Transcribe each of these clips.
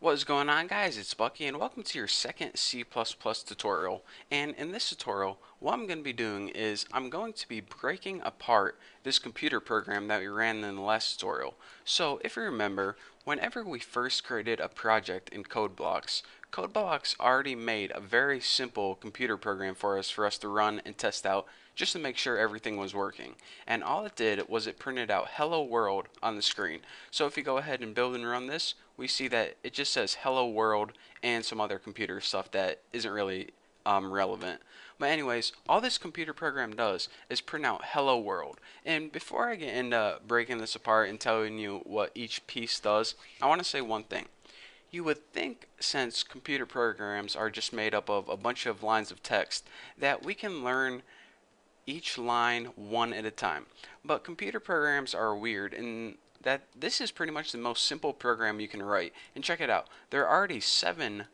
What is going on, guys? It's Bucky and welcome to your second C++ tutorial. And in this tutorial, what I'm going to be doing is I'm going to be breaking apart this computer program that we ran in the last tutorial. So if you remember, whenever we first created a project in CodeBlocks already made a very simple computer program for us to run and test out just to make sure everything was working. And all it did was it printed out hello world on the screen. So if you go ahead and build and run this, we see that it just says hello world and some other computer stuff that isn't really relevant. But anyways, all this computer program does is print out hello world. And before I get into breaking this apart and telling you what each piece does, I want to say one thing. You would think, since computer programs are just made up of a bunch of lines of text, that we can learn each line one at a time. But computer programs are weird in that this is pretty much the most simple program you can write. And check it out. There are already 7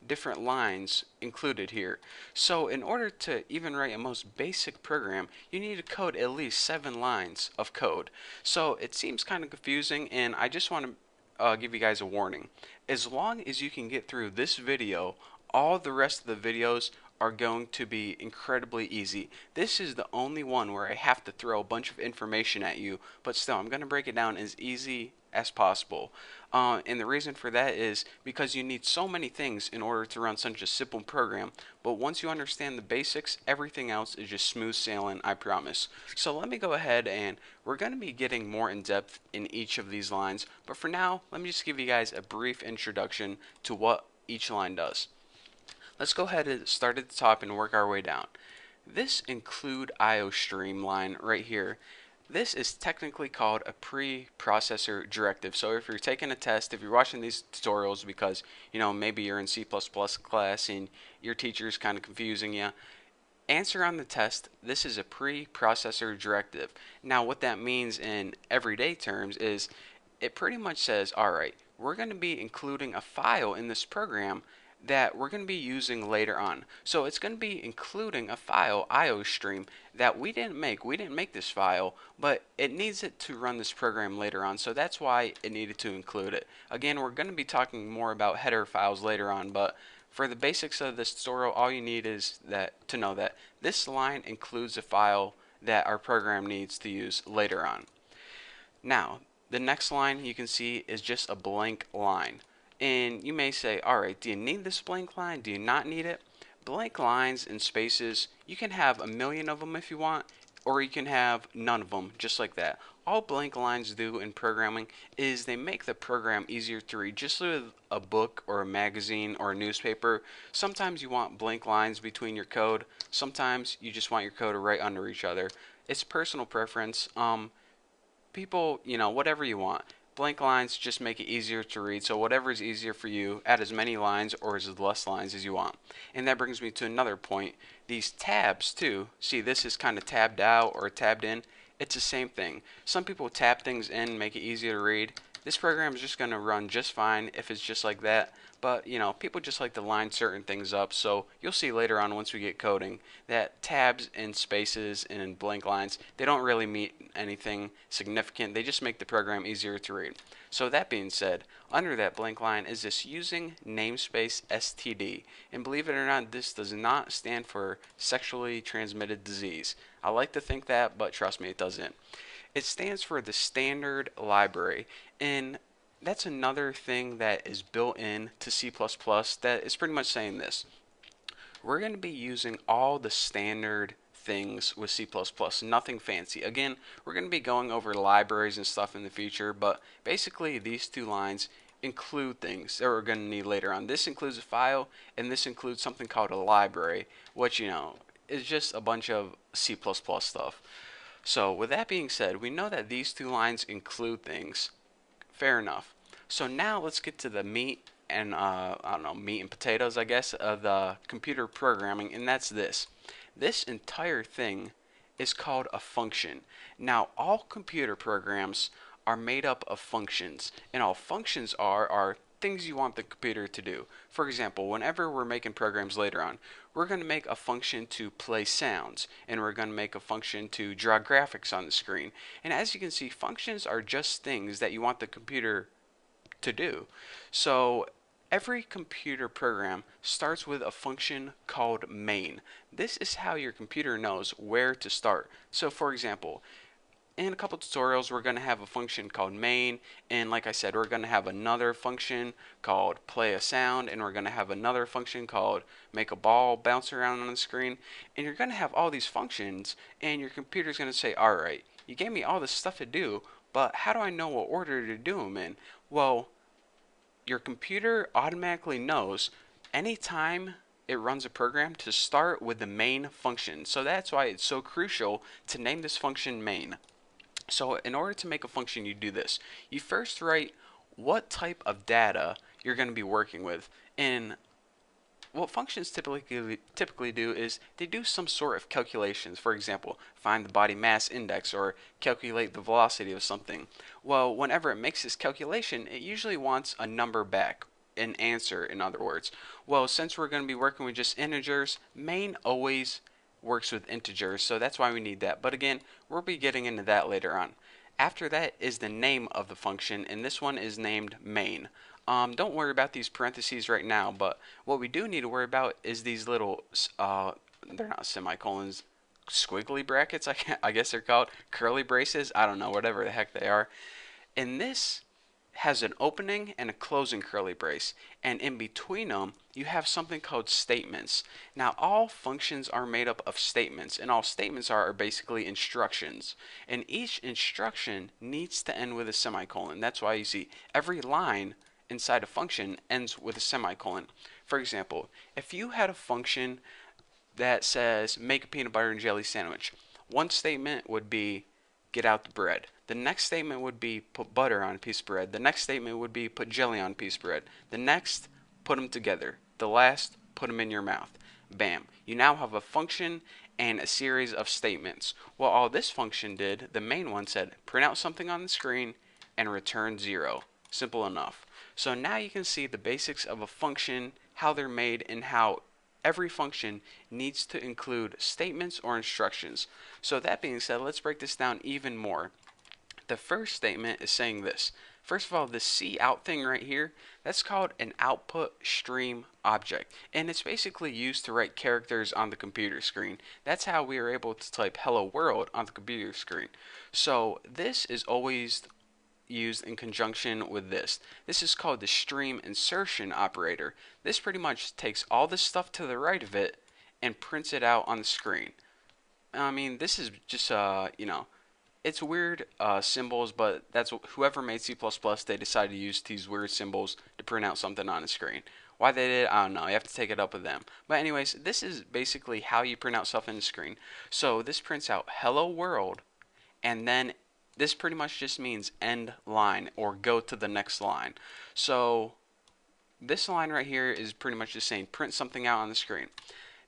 different lines included here. So in order to even write a most basic program, you need to code at least 7 lines of code. So it seems kind of confusing, and I just want to give you guys a warning. As long as you can get through this video, all the rest of the videos are going to be incredibly easy. This is the only one where I have to throw a bunch of information at you, but still I'm going to break it down as easy as possible. And the reason for that is because you need so many things in order to run such a simple program, but once you understand the basics, everything else is just smooth sailing, I promise. So let me go ahead, and we're going to be getting more in depth in each of these lines, but for now, let me just give you guys a brief introduction to what each line does. Let's go ahead and start at the top and work our way down. This include IO stream line right here, this is technically called a pre-processor directive. So if you're taking a test, if you're watching these tutorials because, maybe you're in C++ class and your teacher's kind of confusing you, answer on the test, this is a pre-processor directive. Now what that means in everyday terms is it pretty much says, alright, we're going to be including a file in this program that we're going to be using later on. So it's going to be including a file, IO stream, that we didn't make. We didn't make this file, but it needs it to run this program later on. So that's why it needed to include it. Again, we're going to be talking more about header files later on, but for the basics of this tutorial, all you need is to know that this line includes a file that our program needs to use later on. Now, the next line you can see is just a blank line. And you may say, alright, do you need this blank line? Do you not need it? Blank lines and spaces, you can have a million of them if you want, or you can have none of them, just like that. All blank lines do in programming is they make the program easier to read. Just like a book or a magazine or a newspaper, sometimes you want blank lines between your code. Sometimes you just want your code right under each other. It's personal preference. People, whatever you want. Blank lines just make it easier to read, so whatever is easier for you, add as many lines or as less lines as you want. And that brings me to another point. These tabs too, see this is kind of tabbed out or tabbed in. It's the same thing. Some people tab things in, make it easier to read. This program is just going to run just fine if it's just like that. But, people just like to line certain things up. So you'll see later on once we get coding that tabs and spaces and blank lines, they don't really mean anything significant. They just make the program easier to read. So that being said, under that blank line is this using namespace STD. And believe it or not, this does not stand for sexually transmitted disease. I like to think that, but trust me, it doesn't. It stands for the standard library, and that's another thing that is built in to C++ that is pretty much saying this. We're going to be using all the standard things with C++, nothing fancy. Again, we're going to be going over libraries and stuff in the future, but basically these two lines include things that we're going to need later on. This includes a file, and this includes something called a library, which, is just a bunch of C++ stuff. So with that being said, we know that these two lines include things. Fair enough. So now let's get to the meat and I don't know, meat and potatoes, I guess, of the computer programming, and that's this. This entire thing is called a function. Now, all computer programs are made up of functions, and all functions are things you want the computer to do. For example, whenever we're making programs later on, we're going to make a function to play sounds, and we're going to make a function to draw graphics on the screen. And as you can see, functions are just things that you want the computer to do. So every computer program starts with a function called main. This is how your computer knows where to start. So for example, in a couple tutorials we're going to have a function called main, and like I said, we're going to have another function called play a sound, and we're going to have another function called make a ball bounce around on the screen. And you're going to have all these functions, and your computer's going to say, alright, you gave me all this stuff to do, but how do I know what order to do them in? Well, your computer automatically knows anytime it runs a program to start with the main function. So that's why it's so crucial to name this function main. So in order to make a function, you do this. You first write what type of data you're going to be working with. And what functions typically do is they do some sort of calculations. For example, find the body mass index or calculate the velocity of something. Well, whenever it makes this calculation, it usually wants a number back, an answer in other words. Well, since we're going to be working with just integers, main always works with integers, so that's why we need that. But again, we'll be getting into that later on. After that is the name of the function, and this one is named main. Don't worry about these parentheses right now, but what we do need to worry about is these little, they're not semicolons, squiggly brackets, I guess they're called, curly braces, I don't know, whatever the heck they are. And this has an opening and a closing curly brace, and in between them you have something called statements. Now all functions are made up of statements, and all statements are basically instructions, and each instruction needs to end with a semicolon. That's why you see every line inside a function ends with a semicolon. For example, if you had a function that says make a peanut butter and jelly sandwich, one statement would be get out the bread. The next statement would be put butter on a piece of bread. The next statement would be put jelly on a piece of bread. The next, put them together. The last, put them in your mouth. Bam. You now have a function and a series of statements. Well, all this function did, the main one said, print out something on the screen and return 0. Simple enough. So now you can see the basics of a function, how they're made, and how every function needs to include statements or instructions. So that being said, let's break this down even more. The first statement is saying this. First of all, the C out thing right here, that's called an output stream object, and it's basically used to write characters on the computer screen. That's how we are able to type hello world on the computer screen. So this is always used in conjunction with this. This is called the stream insertion operator. This pretty much takes all this stuff to the right of it and prints it out on the screen. I mean, this is just you know, it's weird symbols, but that's whoever made C++, they decided to use these weird symbols to print out something on the screen. Why they did, I don't know. You have to take it up with them. But anyways, this is basically how you print out stuff in the screen. So this prints out hello world, and then this pretty much just means end line or go to the next line. So this line right here is pretty much just saying print something out on the screen.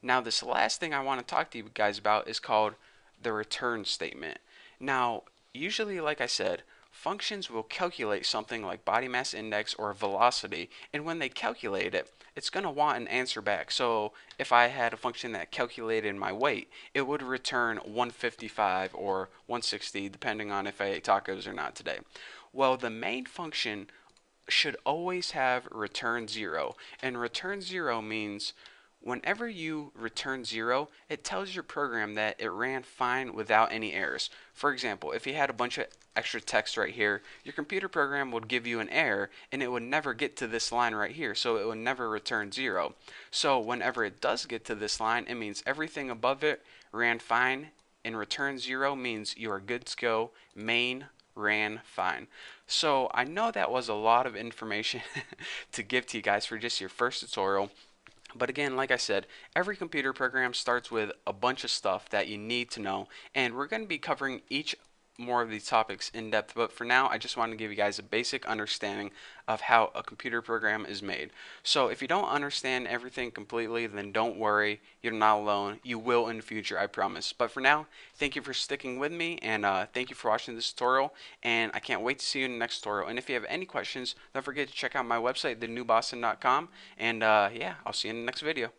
Now this last thing I want to talk to you guys about is called the return statement. Now usually, like I said, functions will calculate something like body mass index or velocity, and when they calculate it, it's going to want an answer back. So if I had a function that calculated my weight, it would return 155 or 160 depending on if I ate tacos or not today. Well, the main function should always have return 0, and return 0 means whenever you return 0, it tells your program that it ran fine without any errors. For example, if you had a bunch of extra text right here, your computer program would give you an error and it would never get to this line right here, so it would never return 0. So whenever it does get to this line, it means everything above it ran fine, and return 0 means you are good to go. Main ran fine. So I know that was a lot of information to give to you guys for just your first tutorial. But again, like I said, every computer program starts with a bunch of stuff that you need to know, and we're going to be covering each more of these topics in depth, but for now I just want to give you guys a basic understanding of how a computer program is made. So if you don't understand everything completely, then don't worry, you're not alone. You will in the future, I promise. But for now, thank you for sticking with me, and thank you for watching this tutorial, and I can't wait to see you in the next tutorial. And if you have any questions, don't forget to check out my website, thenewboston.com, and yeah, I'll see you in the next video.